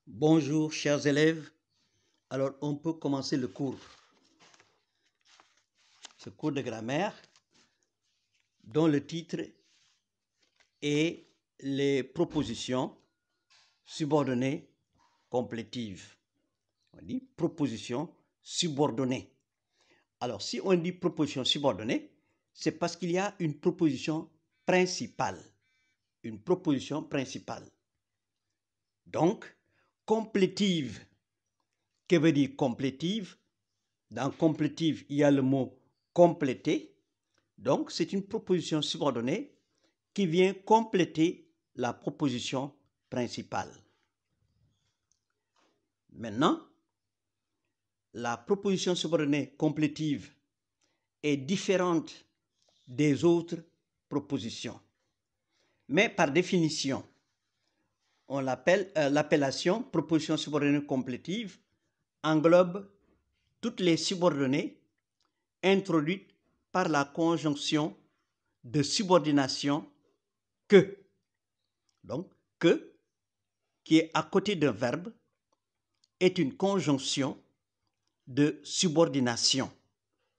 Bonjour chers élèves, alors on peut commencer le cours. Ce cours de grammaire dont le titre est les propositions subordonnées complétives. On dit propositions subordonnées. Alors si on dit proposition subordonnée, c'est parce qu'il y a une proposition principale. Une proposition principale. Donc, complétive. Que veut dire complétive? Dans complétive, il y a le mot compléter. Donc, c'est une proposition subordonnée qui vient compléter la proposition principale. Maintenant, la proposition subordonnée complétive est différente des autres propositions. Mais par définition, on l'appelle l'appellation proposition subordonnée complétive englobe toutes les subordonnées introduites par la conjonction de subordination que. Donc, que, qui est à côté d'un verbe, est une conjonction de subordination.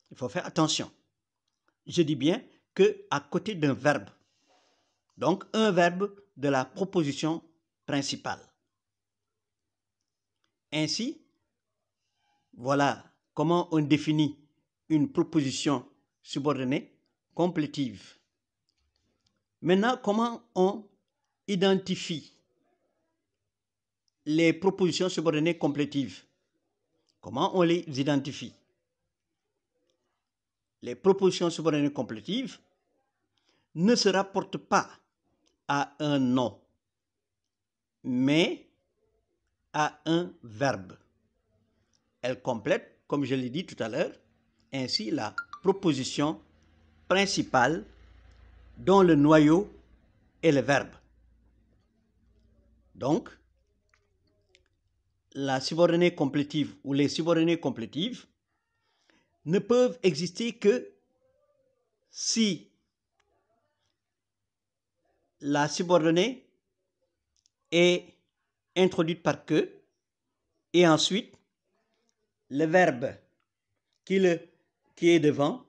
Il faut faire attention. Je dis bien que à côté d'un verbe. Donc, un verbe de la proposition principale. Ainsi, voilà comment on définit une proposition subordonnée complétive. Maintenant, comment on identifie les propositions subordonnées complétives? Comment on les identifie? Les propositions subordonnées complétives ne se rapportent pas à un nom, mais à un verbe. Elles complètent, comme je l'ai dit tout à l'heure, ainsi la proposition principale dont le noyau est le verbe. Donc, la subordonnée complétive ou les subordonnées complétives ne peuvent exister que si la subordonnée est introduite par que et ensuite le verbe qui est devant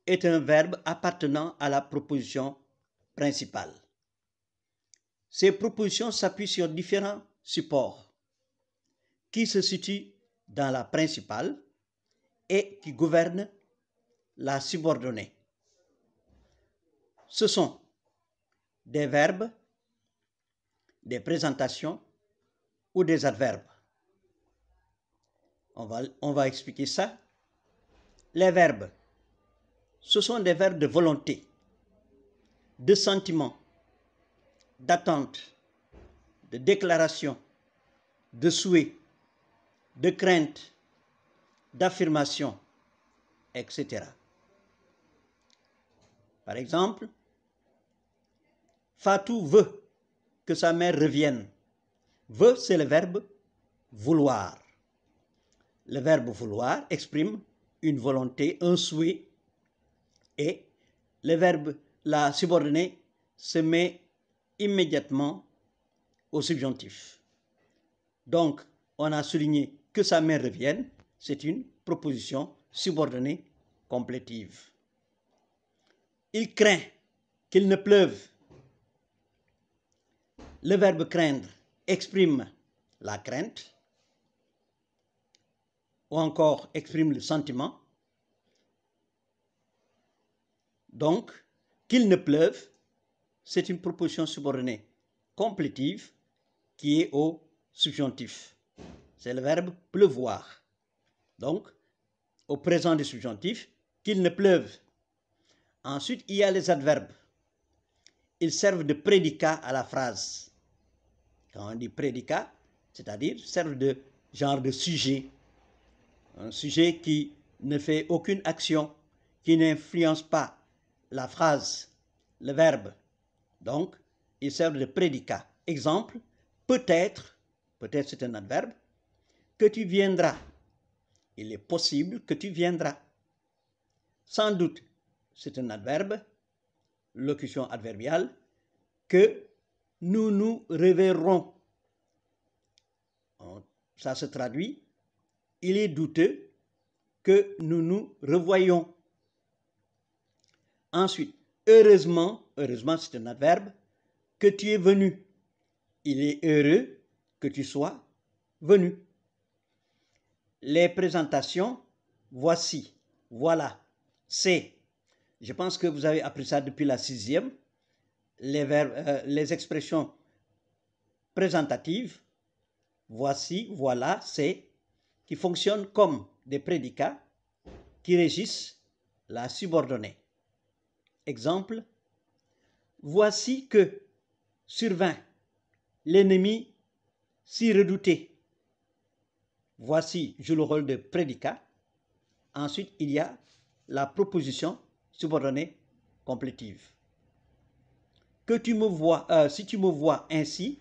est un verbe appartenant à la proposition principale. Ces propositions s'appuient sur différents supports qui se situent dans la principale et qui gouvernent la subordonnée. Ce sont des verbes, des présentations ou des adverbes. On va expliquer ça. Les verbes, ce sont des verbes de volonté, de sentiment, d'attente, de déclaration, de souhait, de crainte, d'affirmation, etc. Par exemple, Fatou veut que sa mère revienne. Veut, c'est le verbe vouloir. Le verbe vouloir exprime une volonté, un souhait, et le verbe, la subordonnée, se met immédiatement au subjonctif. Donc, on a souligné que sa mère revienne, c'est une proposition subordonnée complétive. Il craint qu'il ne pleuve. Le verbe craindre exprime la crainte ou encore exprime le sentiment. Donc, qu'il ne pleuve, c'est une proposition subordonnée complétive qui est au subjonctif. C'est le verbe pleuvoir. Donc, au présent du subjonctif, qu'il ne pleuve. Ensuite, il y a les adverbes. Ils servent de prédicat à la phrase. Quand on dit prédicat, c'est-à-dire servent de genre de sujet. Un sujet qui ne fait aucune action, qui n'influence pas la phrase, le verbe. Donc, ils servent de prédicat. Exemple, peut-être c'est un adverbe, que tu viendras. Il est possible que tu viendras. Sans doute, c'est un adverbe, locution adverbiale, que nous nous reverrons. ça se traduit, il est douteux que nous nous revoyons. Ensuite, heureusement, heureusement c'est un adverbe, que tu es venu. Il est heureux que tu sois venu. Les présentations, voici, voilà, c'est. Je pense que vous avez appris ça depuis la 6e. Les expressions présentatives, voici, voilà, c'est, qui fonctionnent comme des prédicats qui régissent la subordonnée. Exemple, voici que survint l'ennemi si redouté. Voici joue le rôle de prédicat. Ensuite, il y a la proposition subordonnée complétive. Que tu me vois, si tu me vois ainsi,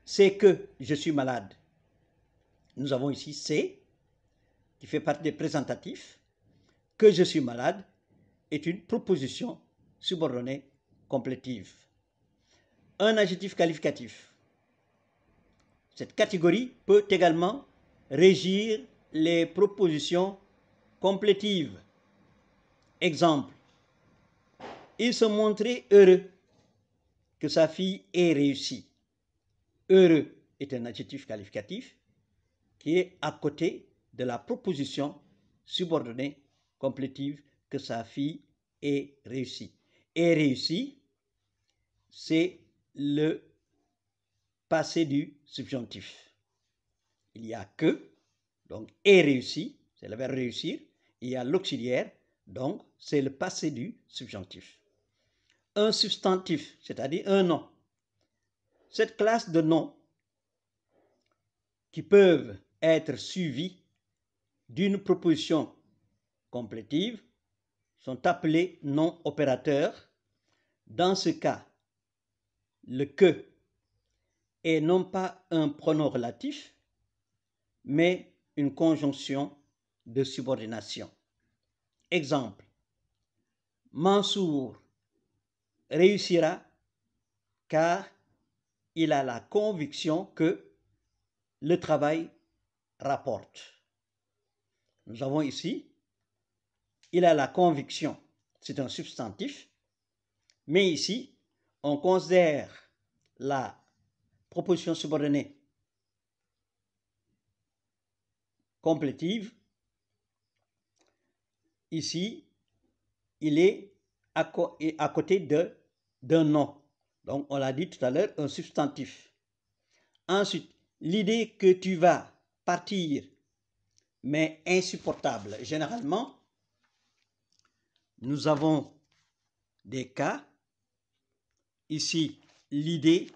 c'est que je suis malade. Nous avons ici c'est, qui fait partie des présentatifs. Que je suis malade est une proposition subordonnée complétive. Un adjectif qualificatif. Cette catégorie peut également régir les propositions complétives. Exemple, il se montrait heureux que sa fille ait réussi. Heureux est un adjectif qualificatif qui est à côté de la proposition subordonnée complétive que sa fille ait réussi. Ait réussi, c'est le passé du subjonctif. Il y a que, donc ait réussi, c'est le verbe réussir. Il y a l'auxiliaire, donc c'est le passé du subjonctif. Un substantif, c'est-à-dire un nom. Cette classe de noms qui peuvent être suivis d'une proposition complétive sont appelés noms opérateurs. Dans ce cas, le que est non pas un pronom relatif, mais une conjonction de subordination. Exemple, Mansour réussira car il a la conviction que le travail rapporte. Nous avons ici, il a la conviction, c'est un substantif, mais ici, on considère la proposition subordonnée complétive. Ici, il est à côté d'un nom. Donc, on l'a dit tout à l'heure, un substantif. Ensuite, l'idée que tu vas partir, mais insupportable. Généralement, nous avons des cas. Ici, l'idée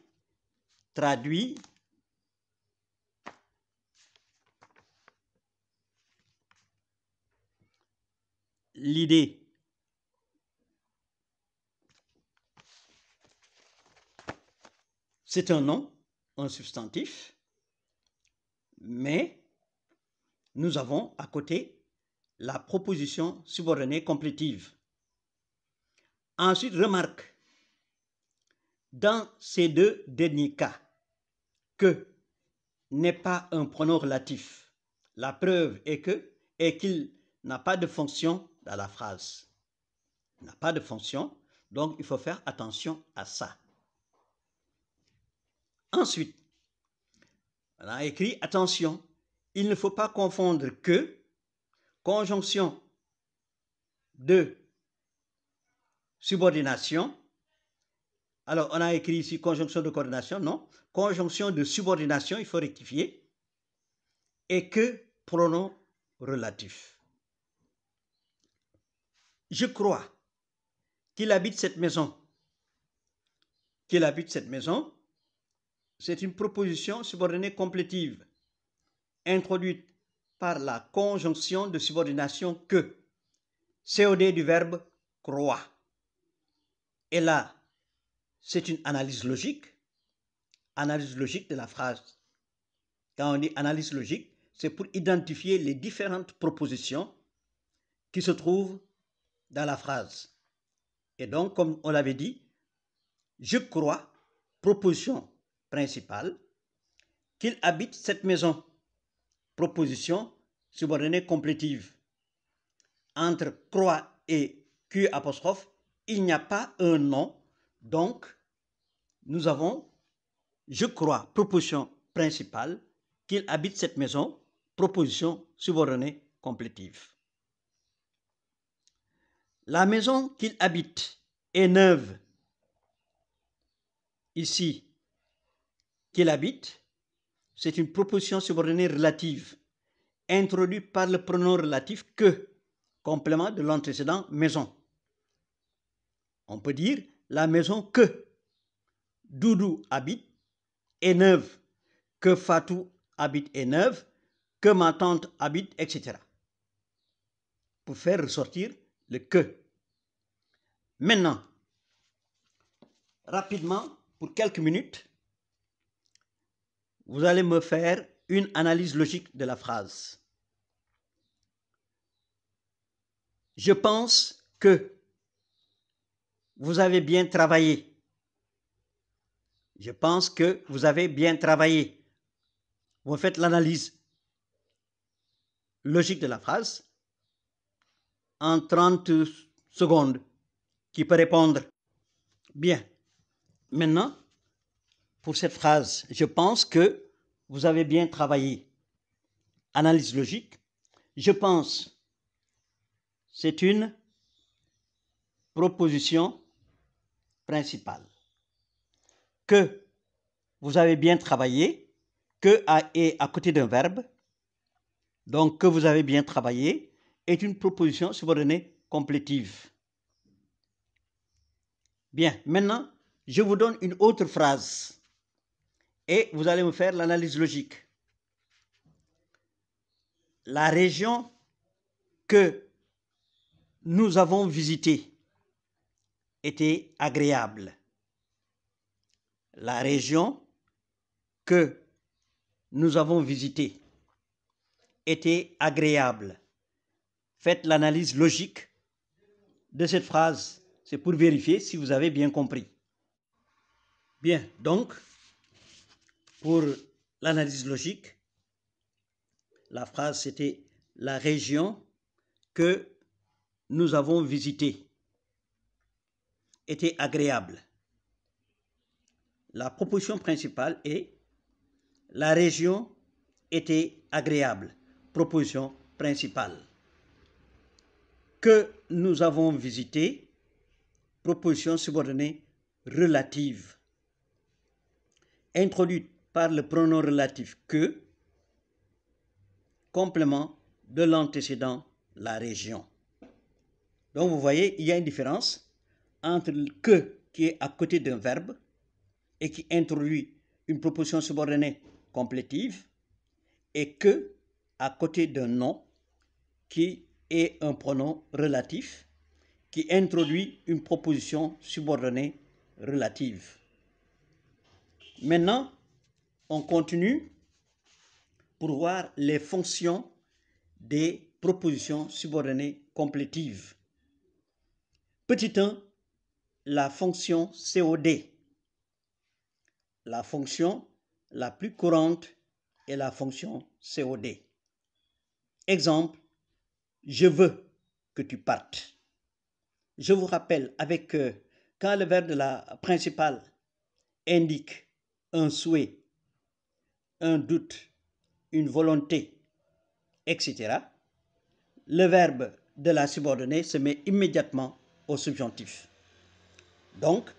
traduit l'idée c'est un nom, un substantif, mais nous avons à côté la proposition subordonnée complétive. Ensuite, remarque, dans ces deux derniers cas, que n'est pas un pronom relatif. La preuve est qu'il n'a pas de fonction dans la phrase. Il n'a pas de fonction, donc il faut faire attention à ça. Ensuite, on a écrit attention, il ne faut pas confondre que, conjonction de subordination. Alors, on a écrit ici conjonction de coordination, non. Conjonction de subordination, il faut rectifier. Et que pronom relatif. Je crois qu'il habite cette maison. Qu'il habite cette maison, c'est une proposition subordonnée complétive introduite par la conjonction de subordination que, COD du verbe croire. Et là, c'est une analyse logique de la phrase. Quand on dit analyse logique, c'est pour identifier les différentes propositions qui se trouvent dans la phrase. Et donc, comme on l'avait dit, je crois, proposition principale, qu'il habite cette maison. Proposition subordonnée complétive. Entre croix et Q apostrophe, il n'y a pas un nom. Donc, nous avons je crois, proposition principale, qu'il habite cette maison. Proposition subordonnée complétive. La maison qu'il habite est neuve. Ici, qu'il habite, c'est une proposition subordonnée relative, introduite par le pronom relatif que, complément de l'antécédent maison. On peut dire la maison que Doudou habite est neuve, que Fatou habite est neuve, que ma tante habite, etc. Pour faire ressortir le que. Maintenant, rapidement, pour quelques minutes, vous allez me faire une analyse logique de la phrase. Je pense que vous avez bien travaillé. Je pense que vous avez bien travaillé. Vous faites l'analyse logique de la phrase en 30 secondes. Qui peut répondre? Bien. Maintenant, pour cette phrase, je pense que vous avez bien travaillé. Analyse logique. Je pense, c'est une proposition principale. Que vous avez bien travaillé, que est à côté d'un verbe. Donc, que vous avez bien travaillé est une proposition subordonnée complétive. Bien, maintenant, je vous donne une autre phrase et vous allez me faire l'analyse logique. La région que nous avons visitée était agréable. La région que nous avons visitée était agréable. Faites l'analyse logique de cette phrase. C'est pour vérifier si vous avez bien compris. Bien, donc, pour l'analyse logique, la phrase c'était la région que nous avons visitée était agréable. La proposition principale est la région était agréable. Proposition principale. Que nous avons visité, proposition subordonnée relative. Introduite par le pronom relatif que, complément de l'antécédent la région. Donc vous voyez, il y a une différence entre le que qui est à côté d'un verbe et qui introduit une proposition subordonnée complétive et que à côté d'un nom qui est un pronom relatif qui introduit une proposition subordonnée relative. Maintenant, on continue pour voir les fonctions des propositions subordonnées complétives. Petit 1, la fonction COD. La fonction la plus courante est la fonction COD. Exemple, je veux que tu partes. Je vous rappelle avec quand le verbe de la principale indique un souhait, un doute, une volonté, etc., le verbe de la subordonnée se met immédiatement au subjonctif. Donc,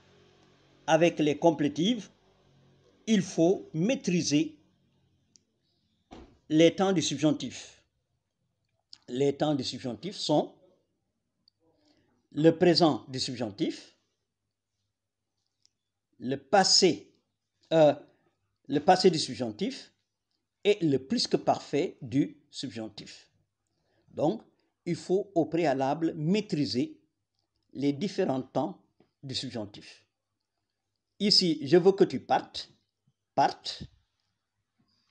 avec les complétives, il faut maîtriser les temps du subjonctif. Les temps du subjonctif sont le présent du subjonctif, le passé du subjonctif et le plus que parfait du subjonctif. Donc, il faut au préalable maîtriser les différents temps du subjonctif. Ici, je veux que tu partes, parte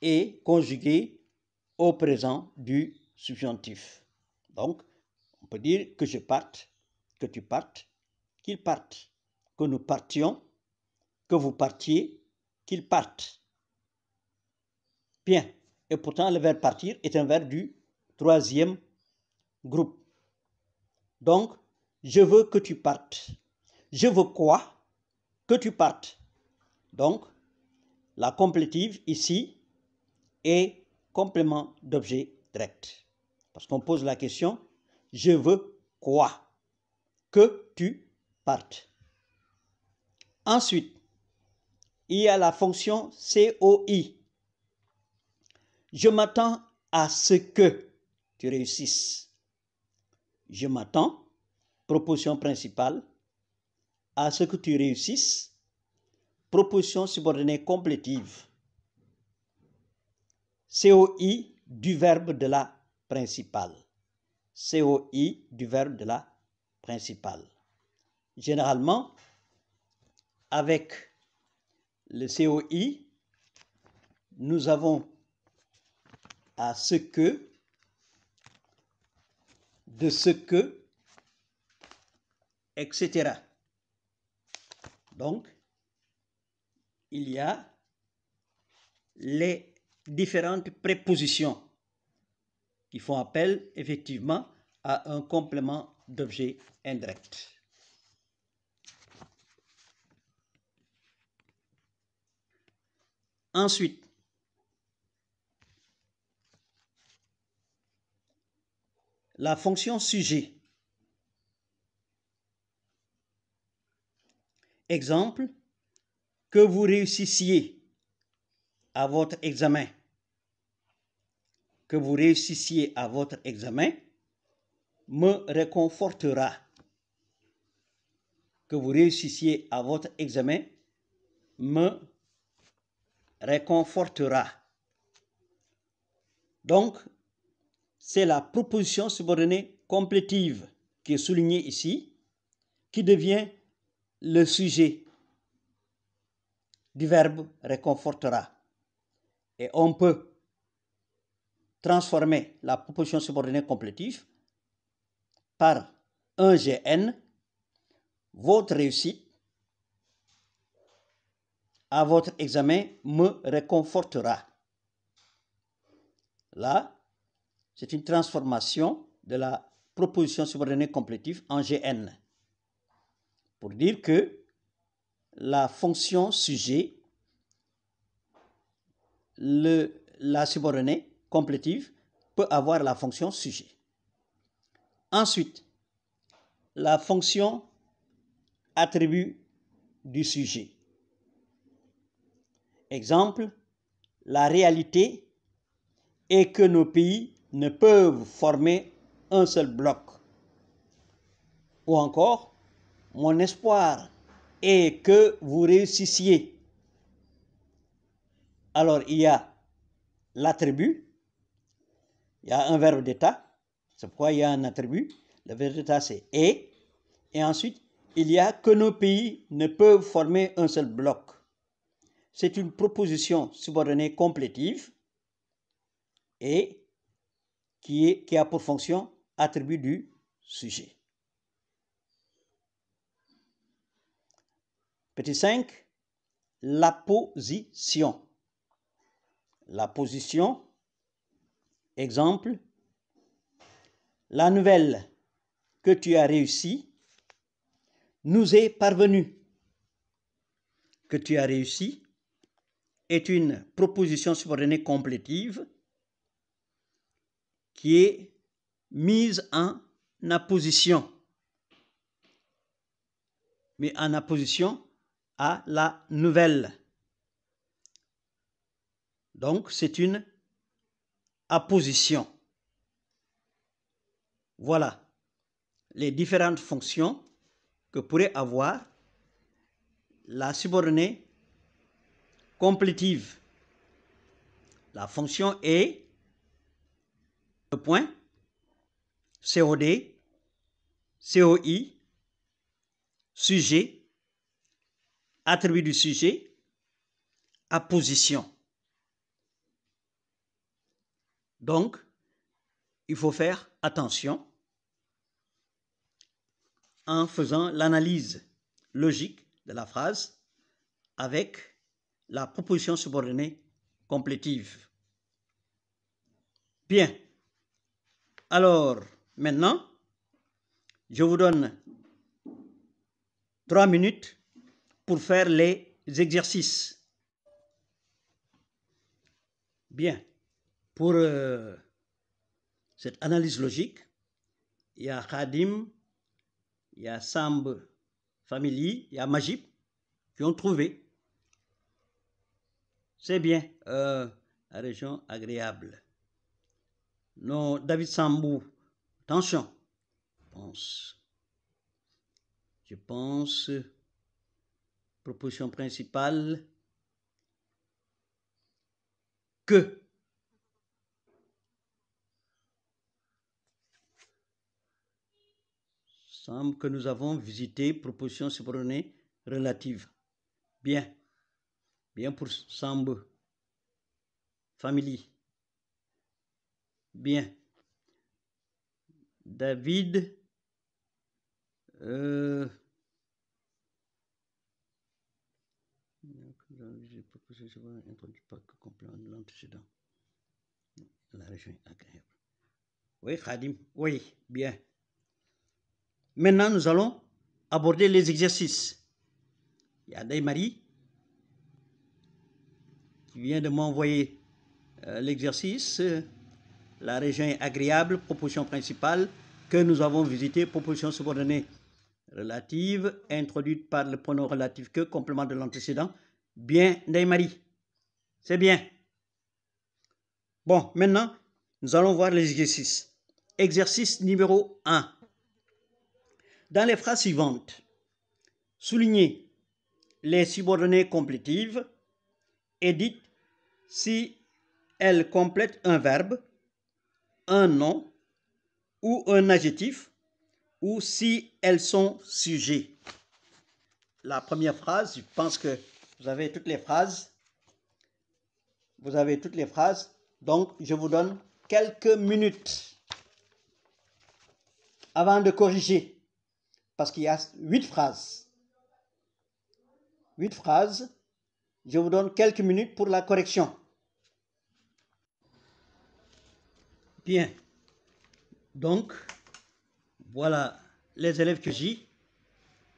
est conjugué au présent du subjonctif. Donc, on peut dire que je parte, que tu partes, qu'il parte, que nous partions, que vous partiez, qu'il parte. Bien. Et pourtant, le verbe partir est un verbe du troisième groupe. Donc, je veux que tu partes. Je veux quoi? Que tu partes. Donc, la complétive ici est complément d'objet direct. Parce qu'on pose la question, je veux quoi? Que tu partes. Ensuite, il y a la fonction COI. Je m'attends à ce que tu réussisses. Je m'attends, proposition principale, à ce que tu réussisses, proposition subordonnée complétive. COI du verbe de la principale. COI du verbe de la principale. Généralement, avec le COI, nous avons à ce que, de ce que, etc. Donc, il y a les différentes prépositions qui font appel effectivement à un complément d'objet indirect. Ensuite, la fonction sujet. Exemple, que vous réussissiez à votre examen. Que vous réussissiez à votre examen me réconfortera. Que vous réussissiez à votre examen me réconfortera. Donc, c'est la proposition subordonnée complétive qui est soulignée ici, qui devient le sujet du verbe réconfortera. Et on peut transformer la proposition subordonnée complétive par un GN, votre réussite à votre examen me réconfortera. Là, c'est une transformation de la proposition subordonnée complétive en GN. Pour dire que la fonction sujet, la subordonnée complétive peut avoir la fonction sujet. Ensuite, la fonction attribut du sujet. Exemple, la réalité est que nos pays ne peuvent former un seul bloc. Ou encore, mon espoir est que vous réussissiez. Alors, il y a l'attribut, il y a un verbe d'état, c'est pourquoi il y a un attribut. Le verbe d'état, c'est est. Et ensuite, il y a que nos pays ne peuvent former un seul bloc. C'est une proposition subordonnée complétive et qui a pour fonction attribut du sujet. Petit 5, la position. La position, exemple, la nouvelle que tu as réussi nous est parvenue. Que tu as réussi est une proposition subordonnée complétive qui est mise en apposition. Mais en apposition à la nouvelle. Donc, c'est une apposition. Voilà les différentes fonctions que pourrait avoir la subordonnée complétive. La fonction est le point, COD, COI, sujet, attribut du sujet, apposition. Donc, il faut faire attention en faisant l'analyse logique de la phrase avec la proposition subordonnée complétive. Bien. Alors, maintenant, je vous donne 3 minutes pour faire les exercices. Bien. Pour cette analyse logique, il y a Khadim, il y a Samb Family, il y a Majib qui ont trouvé. C'est bien. La région agréable. Non, David Sambou, attention. Je pense, proposition principale, que. Semble que nous avons visité, proposition subordonnée relative. Bien. Bien pour Samb Family. Bien. David, l'antécédent. La région agréable. Oui, Khadim, oui, bien. Maintenant, nous allons aborder les exercices. Il y a Marie qui vient de m'envoyer l'exercice. La région est agréable, proposition principale, que nous avons visité, proposition subordonnée relative, introduite par le pronom relatif que, complément de l'antécédent. Bien, Marie. C'est bien. Bon, maintenant, nous allons voir les exercices. Exercice numéro 1. Dans les phrases suivantes, soulignez les subordonnées complétives et dites si elles complètent un verbe, un nom ou un adjectif, ou si elles sont sujets. La première phrase, je pense que vous avez toutes les phrases. Vous avez toutes les phrases. Donc, je vous donne quelques minutes avant de corriger. Parce qu'il y a 8 phrases. 8 phrases. Je vous donne quelques minutes pour la correction. Bien. Donc, voilà les élèves que j'ai.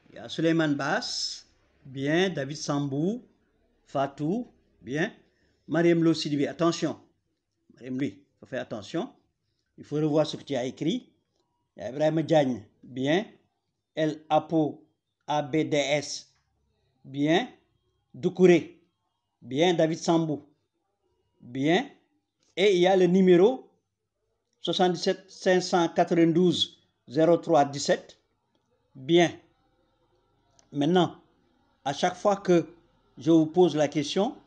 Il y a Suleiman Bass, bien. David Sambou, Fatou, bien. Mariam Lo Sidibé, attention. Mariam Lui, il faut faire attention. Il faut revoir ce que tu as écrit. Il y a Ibrahim Diagne, bien. El Apo ABDS, bien. Doucouré, bien. David Sambou, bien. Et il y a le numéro 77 592 03 17, bien. Maintenant, à chaque fois que je vous pose la question,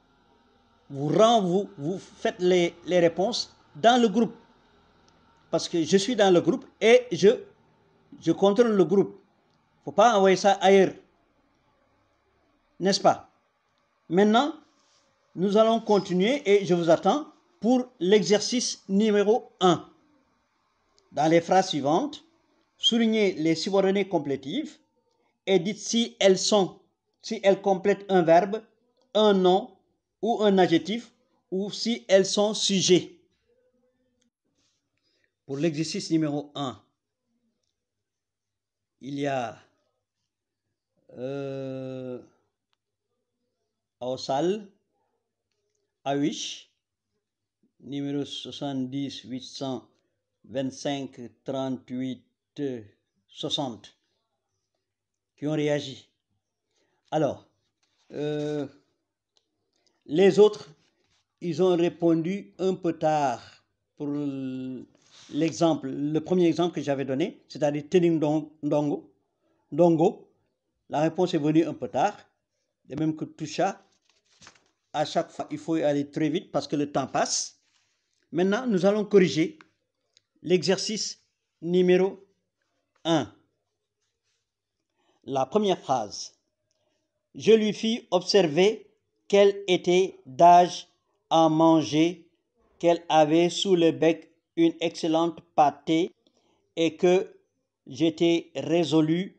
vous faites les réponses dans le groupe. Parce que je suis dans le groupe et je contrôle le groupe. Il ne faut pas envoyer ça ailleurs. N'est-ce pas? Maintenant, nous allons continuer et je vous attends pour l'exercice numéro 1. Dans les phrases suivantes, soulignez les subordonnées complétives et dites si elles complètent un verbe, un nom ou un adjectif, ou si elles sont sujets. Pour l'exercice numéro 1, il y a Aosal, Awish, numéro 70 825 38 60, qui ont réagi. Alors, les autres, ils ont répondu un peu tard pour l'exemple, le premier exemple que j'avais donné, c'est-à-dire Tening Dongo. La réponse est venue un peu tard, de même que Toucha. À chaque fois, il faut aller très vite parce que le temps passe. Maintenant, nous allons corriger l'exercice numéro 1. La première phrase. Je lui fis observer qu'elle était d'âge à manger, qu'elle avait sous le bec une excellente pâtée et que j'étais résolu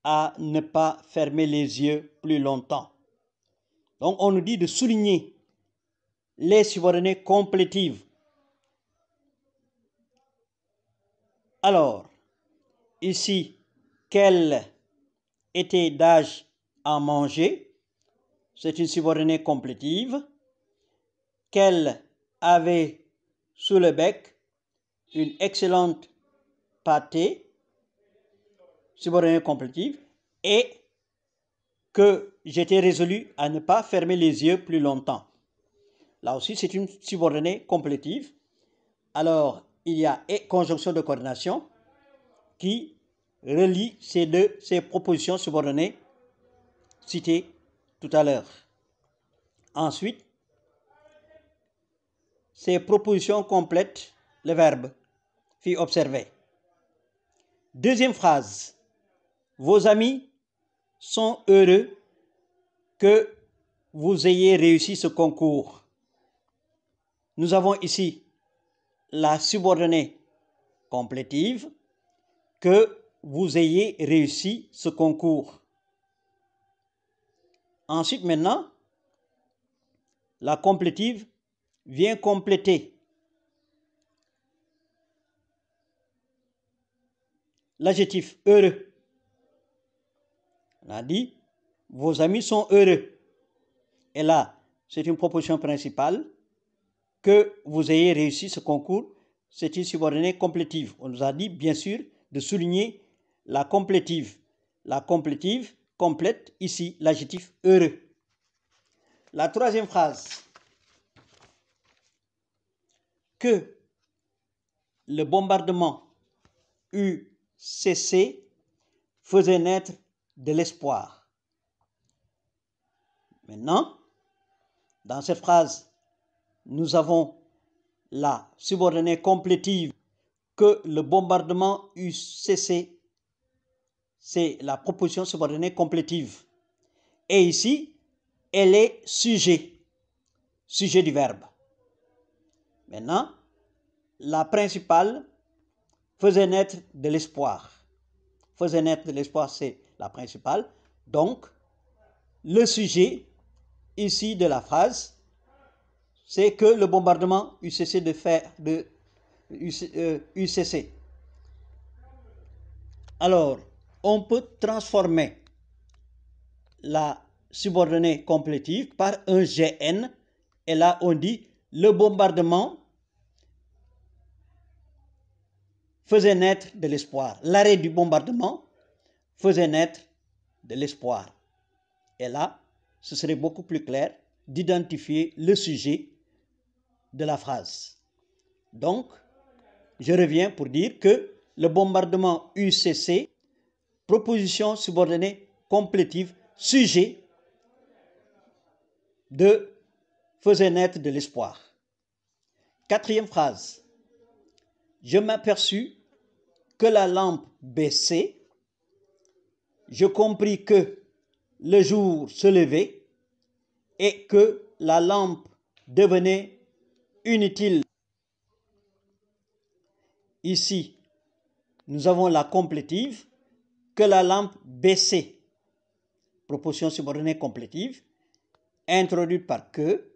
à ne pas fermer les yeux plus longtemps. Donc, on nous dit de souligner les subordonnées complétives. Alors, ici, qu'elle était d'âge à manger, c'est une subordonnée complétive. Qu'elle avait sous le bec une excellente pâtée, subordonnée complétive, et que j'étais résolu à ne pas fermer les yeux plus longtemps. Là aussi, c'est une subordonnée complétive. Alors, il y a et conjonction de coordination qui relie ces propositions subordonnées citées tout à l'heure. Ensuite, ces propositions complètent le verbe fit observer. Deuxième phrase. Vos amis sont heureux que vous ayez réussi ce concours. Nous avons ici la subordonnée complétive, que vous ayez réussi ce concours. Ensuite, maintenant, la complétive vient compléter l'adjectif heureux. On a dit, vos amis sont heureux. Et là, c'est une proposition principale. Que vous ayez réussi ce concours, c'est une subordonnée complétive. On nous a dit, bien sûr, de souligner la complétive. La complétive complète ici l'adjectif heureux. La troisième phrase. Que le bombardement eût cessé faisait naître de l'espoir. Maintenant, dans cette phrase, nous avons la subordonnée complétive que le bombardement eût cessé. C'est la proposition subordonnée complétive. Et ici, elle est sujet du verbe. Maintenant, la principale faisait naître de l'espoir. Faisait naître de l'espoir, c'est la principale. Donc, le sujet ici de la phrase, c'est que le bombardement eût cessé eût cessé. Alors, on peut transformer la subordonnée complétive par un GN, et là on dit le bombardement faisait naître de l'espoir. L'arrêt du bombardement faisait naître de l'espoir. Et là, ce serait beaucoup plus clair d'identifier le sujet de la phrase. Donc, je reviens pour dire que le bombardement eût cessé, proposition subordonnée complétive, sujet de faisait naître de l'espoir. Quatrième phrase. Je m'aperçus que la lampe baissait. Je compris que le jour se levait et que la lampe devenait inutile. Ici, nous avons la complétive, que la lampe baissait. Proposition subordonnée complétive, introduite par que,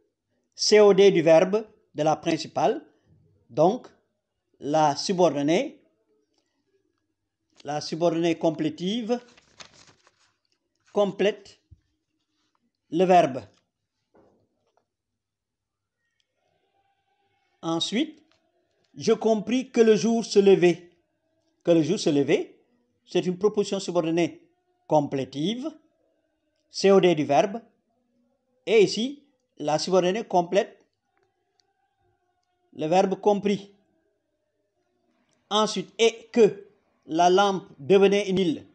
COD du verbe de la principale, donc la subordonnée complétive complète le verbe. Ensuite, je compris que le jour se levait. Que le jour se levait, c'est une proposition subordonnée complétive, COD du verbe, et ici, la subordonnée complète le verbe compris. Ensuite, et que la lampe devenait inutile.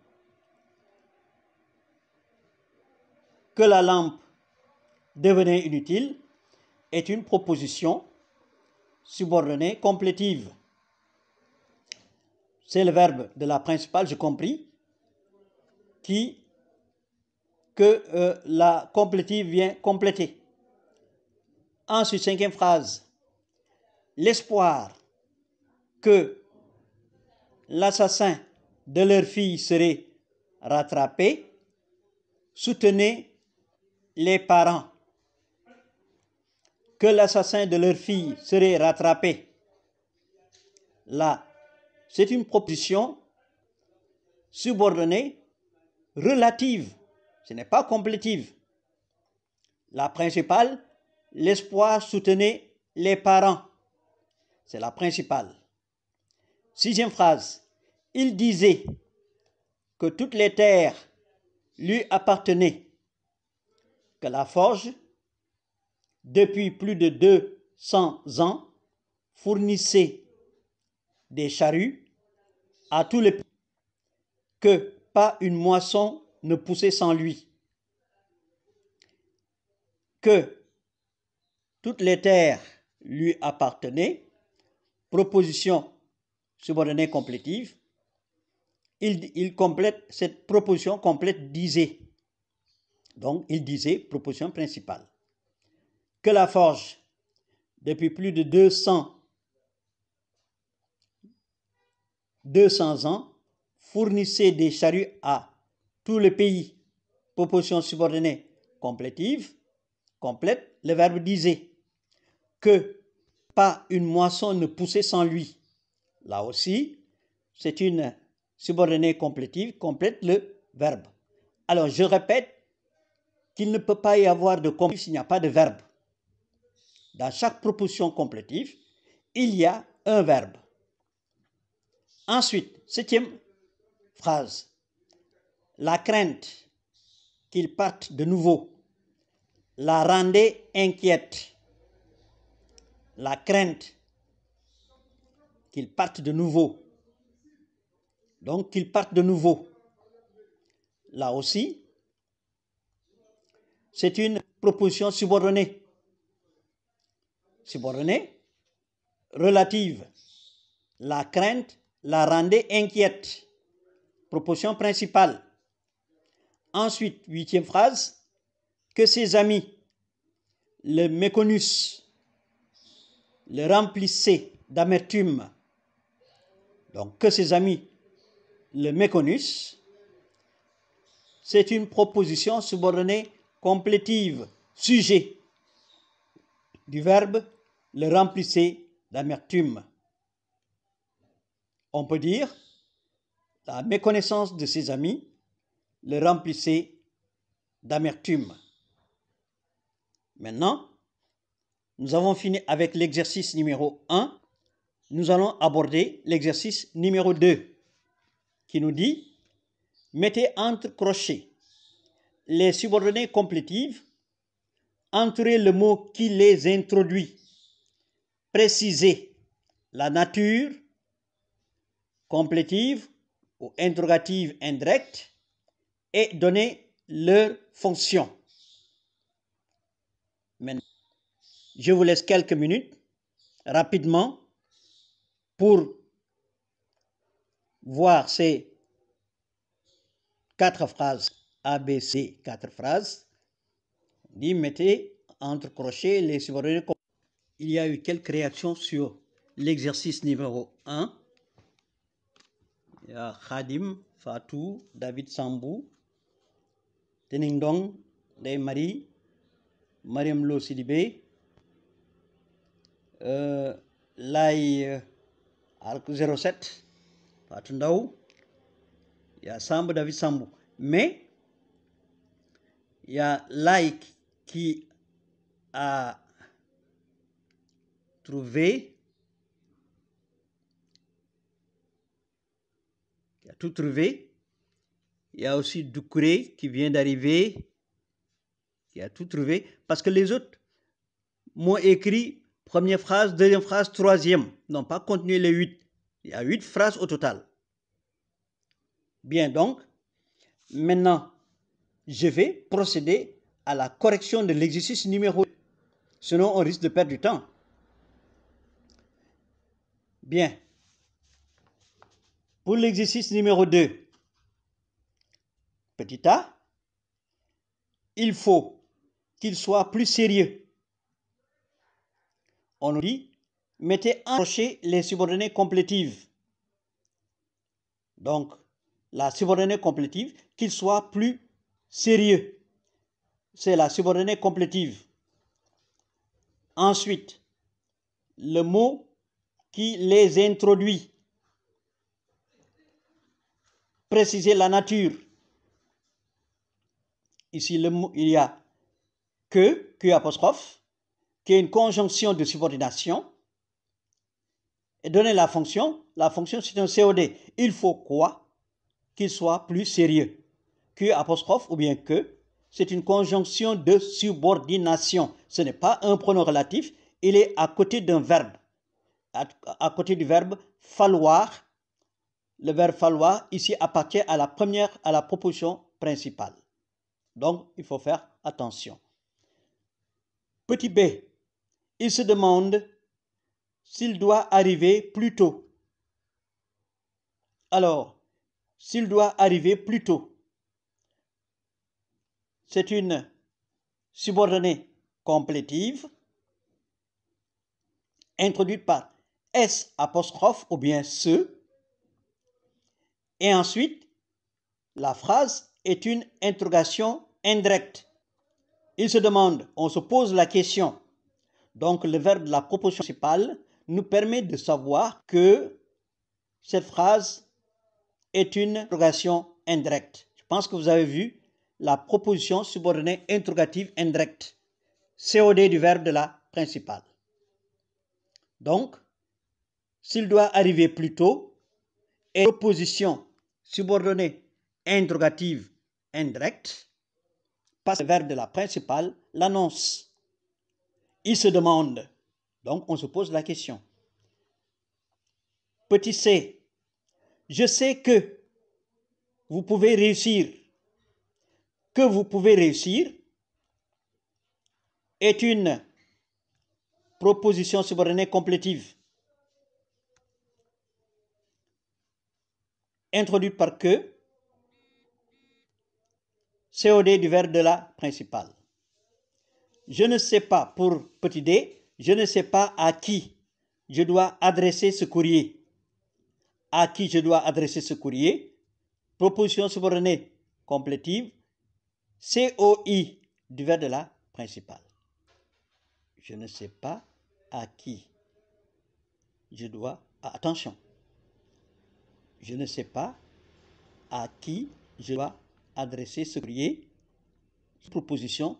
Que la lampe devenait inutile est une proposition subordonnée complétive. C'est le verbe de la principale, j'ai compris, que la complétive vient compléter. Ensuite, cinquième phrase. L'espoir que l'assassin de leur fille serait rattrapé soutenait les parents. Que l'assassin de leur fille serait rattrapé. La c'est une proposition subordonnée relative. Ce n'est pas complétive. La principale, l'espoir soutenait les parents. C'est la principale. 6e phrase. Il disait que toutes les terres lui appartenaient, que la forge, depuis plus de 200 ans, fournissait des charrues à tous les pays, que pas une moisson ne poussait sans lui, que toutes les terres lui appartenaient, proposition subordonnée complétive. Il complète, cette proposition complète disait. Donc, il disait, proposition principale. Que la forge, depuis plus de 200 ans, fournissait des charrues à tous les pays. Proposition subordonnée complétive, complète, le verbe disait. Que pas une moisson ne poussait sans lui. Là aussi, c'est une subordonnée complétive, complète le verbe. Alors, je répète qu'il ne peut pas y avoir de complétif s'il n'y a pas de verbe. Dans chaque proposition complétive, il y a un verbe. Ensuite, 7e phrase. La crainte qu'il parte de nouveau la rendait inquiète. La crainte qu'il parte de nouveau. Donc, qu'il parte de nouveau. Là aussi, c'est une proposition subordonnée. Subordonnée, relative. La crainte la rendait inquiète. Proposition principale. Ensuite, 8e phrase, que ses amis le méconnussent, le remplissaient d'amertume. Donc, que ses amis le méconnussent, c'est une proposition subordonnée complétive, sujet du verbe le remplissait d'amertume. On peut dire la méconnaissance de ses amis le remplissait d'amertume. Maintenant, nous avons fini avec l'exercice numéro 1. Nous allons aborder l'exercice numéro 2 qui nous dit « Mettez entre crochets les subordonnées complétives, entrez le mot qui les introduit, précisez la nature complétive ou interrogative indirecte et donnez leur fonction. » Maintenant, je vous laisse quelques minutes rapidement pour voir ces 4 phrases, ABC, 4 phrases. Dit mettez entre crochets les subordonnées. Il y a eu quelques réactions sur l'exercice numéro 1. Il y a Khadim, Fatou, David Sambou, Teningdong, Day Marie, Mariam Lo Sidibé, Lai Arc 07, Fatou Ndaou, il y a Sambou, David Sambou. Mais il y a Lai qui a trouvé, qui a tout trouvé. Il y a aussi Doucouré qui vient d'arriver, qui a tout trouvé. Parce que les autres m'ont écrit première phrase, deuxième phrase, troisième. N'ont pas continué les 8. Il y a 8 phrases au total. Bien, donc, maintenant, je vais procéder à la correction de l'exercice numéro 2. Sinon, on risque de perdre du temps. Bien. Pour l'exercice numéro 2, petit a, il faut qu'il soit plus sérieux. On nous dit, mettez en crochet les subordonnées complétives. Donc, la subordonnée complétive, qu'il soit plus sérieux. C'est la subordonnée complétive. Ensuite, le mot qui les introduit. préciser la nature. Ici, il y a que, Q apostrophe, qui est une conjonction de subordination. Et donner la fonction c'est un COD. Il faut quoi? Qu'il soit plus sérieux. Q apostrophe ou bien que, c'est une conjonction de subordination. Ce n'est pas un pronom relatif, il est à côté d'un verbe. À côté du verbe falloir. Le verbe falloir ici appartient à la proposition principale. Donc, il faut faire attention. Petit b, il se demande s'il doit arriver plus tôt. Alors, s'il doit arriver plus tôt, c'est une subordonnée complétive introduite par S apostrophe ou bien ce. Et ensuite, la phrase est une interrogation indirecte. Il se demande, on se pose la question. Donc, le verbe de la proposition principale nous permet de savoir que cette phrase est une interrogation indirecte. Je pense que vous avez vu la proposition subordonnée interrogative indirecte. COD du verbe de la principale. Donc, s'il doit arriver plus tôt, et proposition subordonnée interrogative indirecte, passe le verbe de la principale, l'annonce. Il se demande. Donc, on se pose la question. Petit c, je sais que vous pouvez réussir. Que vous pouvez réussir est une proposition subordonnée complétive introduite par que, COD du verbe de la principale. Je ne sais pas, pour petit d, je ne sais pas à qui je dois adresser ce courrier. À qui je dois adresser ce courrier, proposition subordonnée complétive, COI du verbe de la principale. Je ne sais pas à qui je dois... Attention, je ne sais pas à qui je dois adresser ce courrier, proposition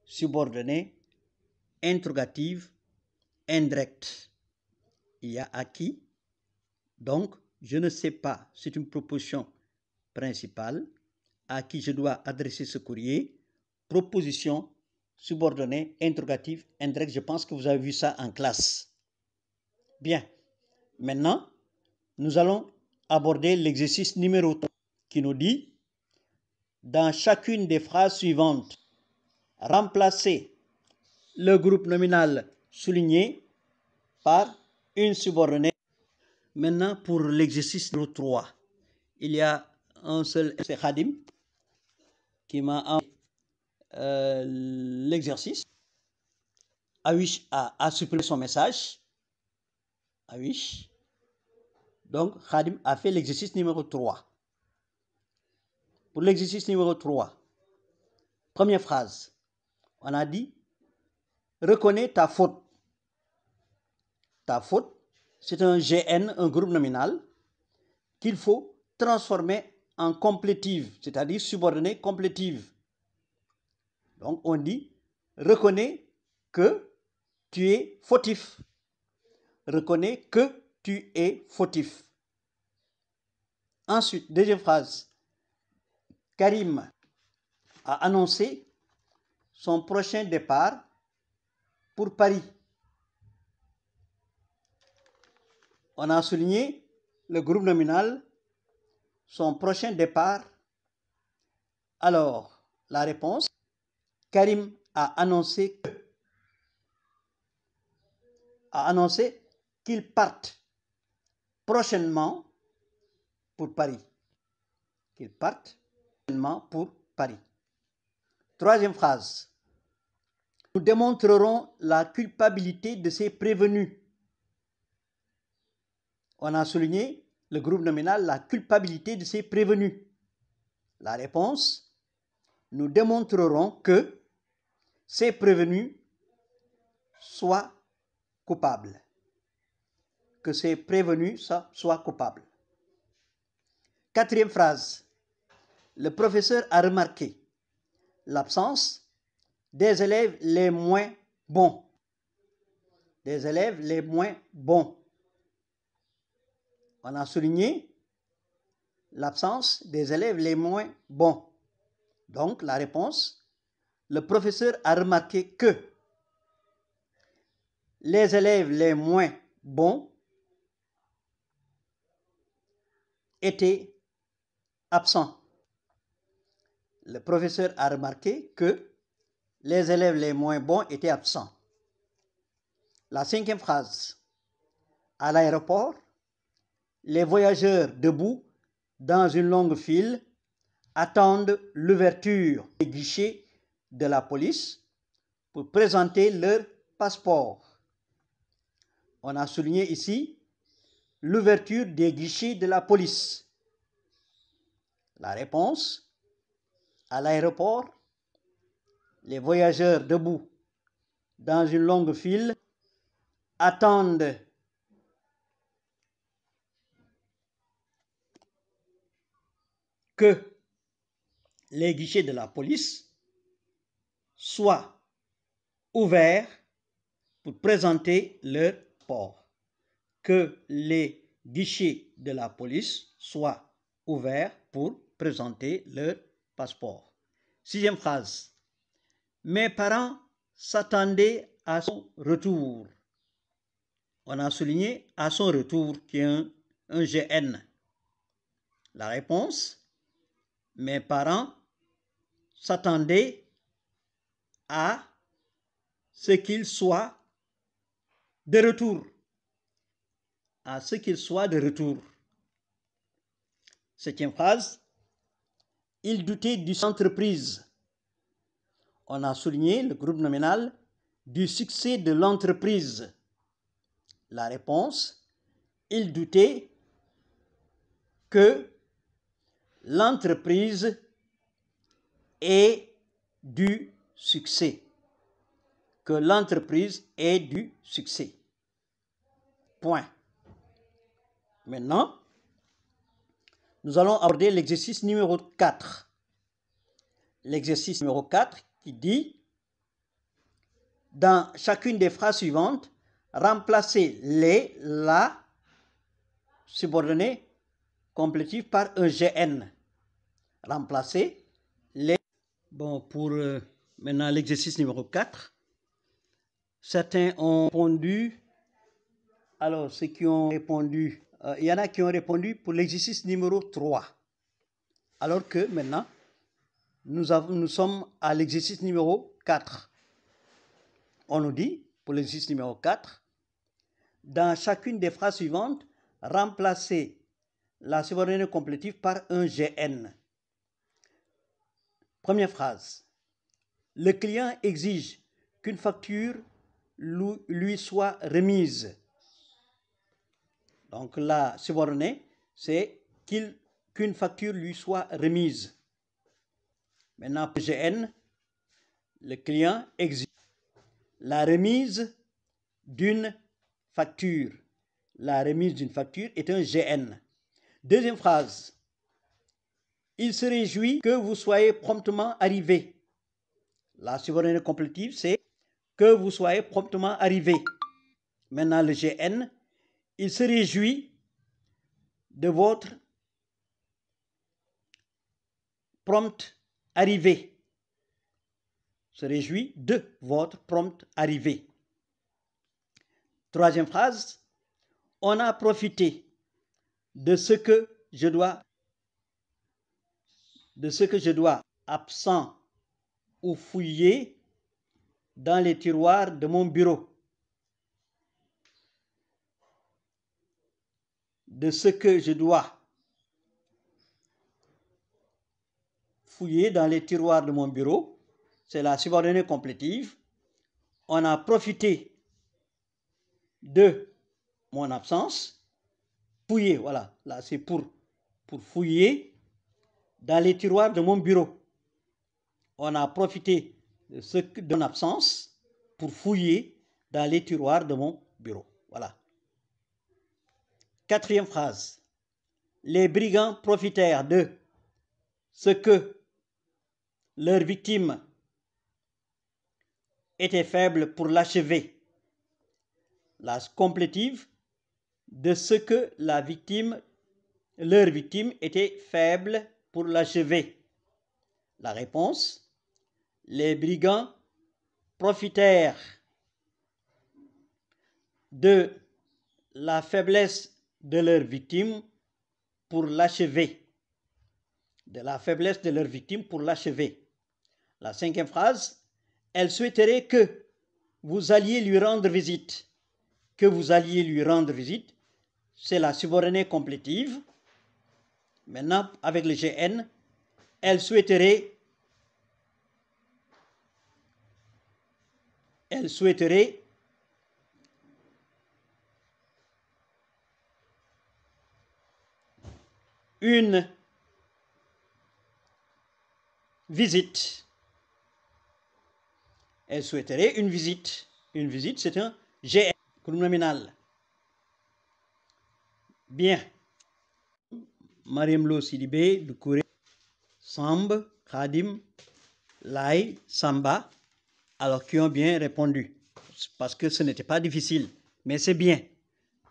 subordonnée interrogative indirecte. Il y a à qui, donc je ne sais pas, c'est une proposition principale, à qui je dois adresser ce courrier, proposition subordonnée interrogative indirecte. Je pense que vous avez vu ça en classe. Bien, maintenant, nous allons aborder l'exercice numéro 3 qui nous dit, dans chacune des phrases suivantes, remplacer le groupe nominal souligné par une subordonnée. Maintenant, pour l'exercice numéro 3, il y a un seul, c'est Khadim, qui m'a envoyé l'exercice. Awish a supprimé son message. Awish. Donc, Khadim a fait l'exercice numéro 3. Pour l'exercice numéro 3, première phrase, on a dit, reconnais ta faute. Ta faute, c'est un GN, un groupe nominal, qu'il faut transformer en complétive, c'est-à-dire subordonnée complétive. Donc, on dit, reconnais que tu es fautif. Reconnais que tu es fautif. Ensuite, deuxième phrase, Karim a annoncé son prochain départ pour Paris. On a souligné le groupe nominal, son prochain départ. Alors, la réponse, Karim a annoncé qu'il parte prochainement pour Paris. Qu'il parte prochainement pour Paris. Troisième phrase. Nous démontrerons la culpabilité de ces prévenus. On a souligné le groupe nominal, la culpabilité de ces prévenus. La réponse, nous démontrerons que ces prévenus soient coupables. Que ces prévenus soient coupables. Quatrième phrase. Le professeur a remarqué l'absence des élèves les moins bons. Des élèves les moins bons. On a souligné l'absence des élèves les moins bons. Donc, la réponse, le professeur a remarqué que les élèves les moins bons étaient absents. Le professeur a remarqué que les élèves les moins bons étaient absents. La cinquième phrase. À l'aéroport, les voyageurs debout dans une longue file attendent l'ouverture des guichets de la police pour présenter leur passeport. On a souligné ici l'ouverture des guichets de la police. La réponse, à l'aéroport, les voyageurs debout dans une longue file attendent que les guichets de la police soient ouverts pour présenter leur passeport. Que les guichets de la police soient ouverts pour présenter leur passeport. Sixième phrase. Mes parents s'attendaient à son retour. On a souligné à son retour qui est un GN. La réponse, mes parents s'attendaient à ce qu'il soit de retour. À ce qu'il soit de retour. Septième phrase. Il doutait du succès de l'entreprise. On a souligné le groupe nominal du succès de l'entreprise. La réponse, il doutait que l'entreprise ait du succès. Que l'entreprise ait du succès. Point. Maintenant, nous allons aborder l'exercice numéro 4. L'exercice numéro 4 qui dit, dans chacune des phrases suivantes, remplacez la subordonnée complétive par un GN. Remplacez les... Bon, pour maintenant l'exercice numéro 4, certains ont répondu. Alors, ceux qui ont répondu, il y en a qui ont répondu pour l'exercice numéro 3. Alors que maintenant, nous sommes à l'exercice numéro 4. On nous dit, pour l'exercice numéro 4, dans chacune des phrases suivantes, remplacez la subordonnée complétive par un GN. Première phrase. Le client exige qu'une facture lui soit remise. Donc la subordonnée, c'est qu'une facture lui soit remise. Maintenant, pour GN, le client exige la remise d'une facture. La remise d'une facture est un GN. Deuxième phrase. Il se réjouit que vous soyez promptement arrivé. La subordonnée complétive, c'est que vous soyez promptement arrivé. Maintenant, le GN, il se réjouit de votre prompte arrivée. Se réjouit de votre prompte arrivée. Troisième phrase, on a profité de ce que je dois absent ou fouiller dans les tiroirs de mon bureau. De ce que je dois fouiller dans les tiroirs de mon bureau, c'est la subordonnée complétive. On a profité de mon absence. Fouiller, voilà, là c'est pour fouiller dans les tiroirs de mon bureau. On a profité de mon absence pour fouiller dans les tiroirs de mon bureau. Voilà. Quatrième phrase. les brigands profitèrent de ce que leur victime était faible pour l'achever. La complétive, de ce que leur victime était faible pour l'achever. La réponse, les brigands profitèrent de la faiblesse de leur victime pour l'achever. De la faiblesse de leur victime pour l'achever. La cinquième phrase, elle souhaiterait que vous alliez lui rendre visite. Que vous alliez lui rendre visite, c'est la subordonnée complétive. Maintenant, avec le GN, elle souhaiterait une visite. Elle souhaiterait une visite. Une visite, c'est un GN nominal. Bien. Mariam Lo Sidibé, Doucouré, Samb, Khadim, Lai, Samba, alors qui ont bien répondu. Parce que ce n'était pas difficile. Mais c'est bien.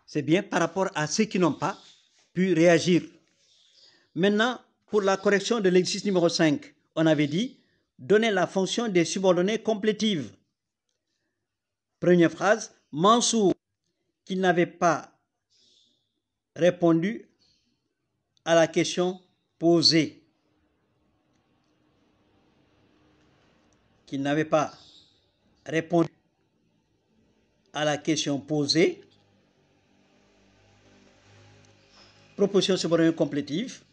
C'est bien par rapport à ceux qui n'ont pas pu réagir. Maintenant, pour la correction de l'exercice numéro 5, on avait dit donner la fonction des subordonnées complétives. Première phrase, Mansour, qui n'avait pas répondu à la question posée. Qui n'avait pas répondu à la question posée. Proposition subordonnée complétive.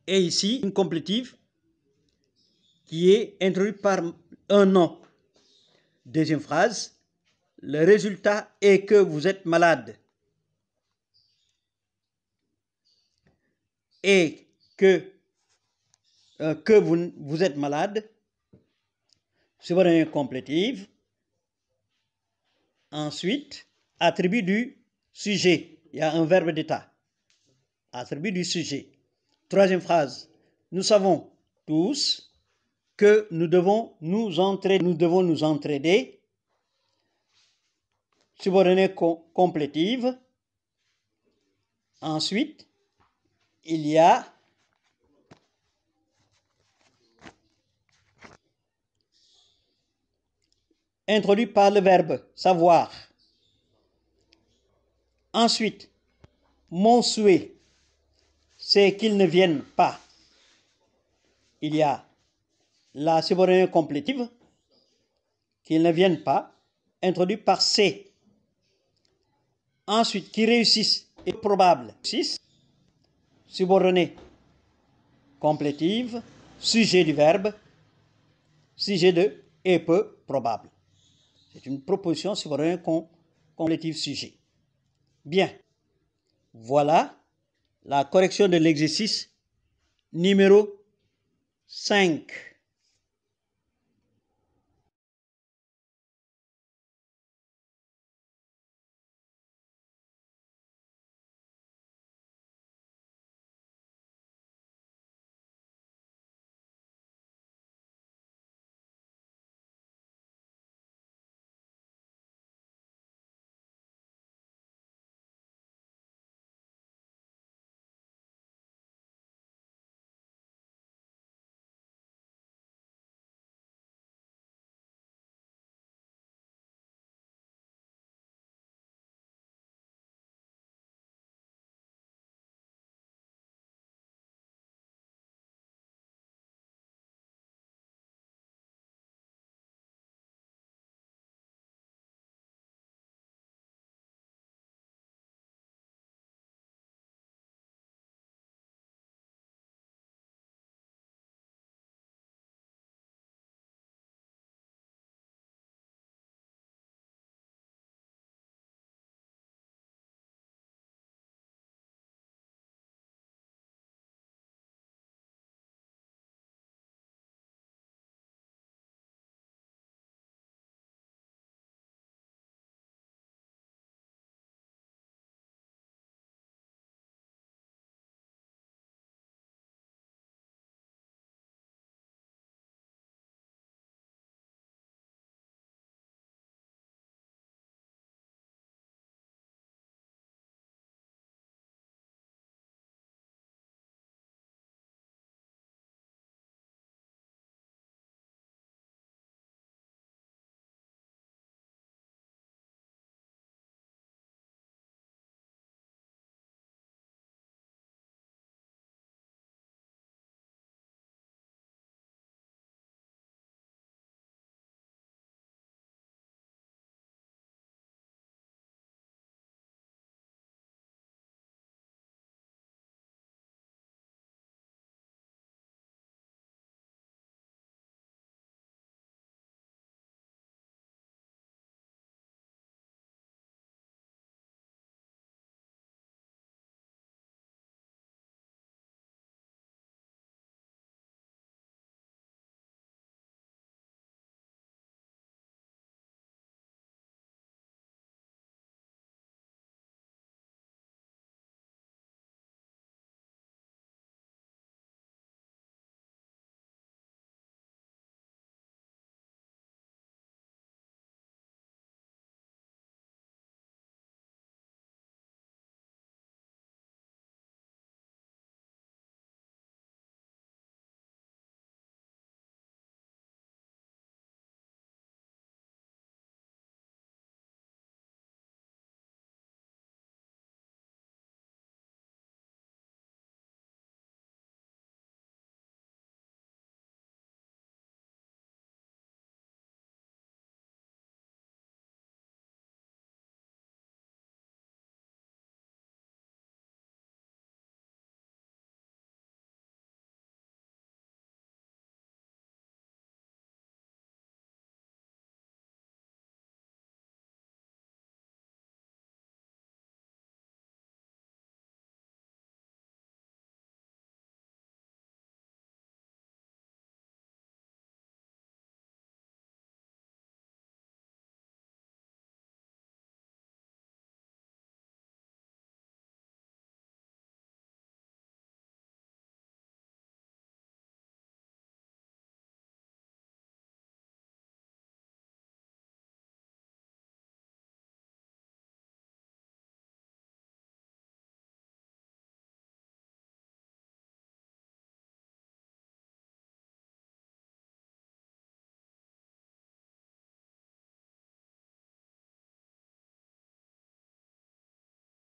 Et ici, une complétive qui est introduite par un nom. Deuxième phrase, le résultat est que vous êtes malade. Et que vous êtes malade, subordonnée complétive. Ensuite, attribut du sujet. Il y a un verbe d'état. Attribut du sujet. Troisième phrase, nous savons tous que nous devons nous entraider. Subordonnée complétive. Ensuite, il y a introduit par le verbe savoir. Ensuite, mon souhait, c'est qu'ils ne viennent pas. Il y a la subordonnée complétive, qu'ils ne viennent pas, introduit par C. Ensuite, qui réussissent est probable. 6. Subordonnée complétive, sujet du verbe, sujet de est peu probable. C'est une proposition subordonnée complétive sujet. Bien. Voilà la correction de l'exercice numéro 5.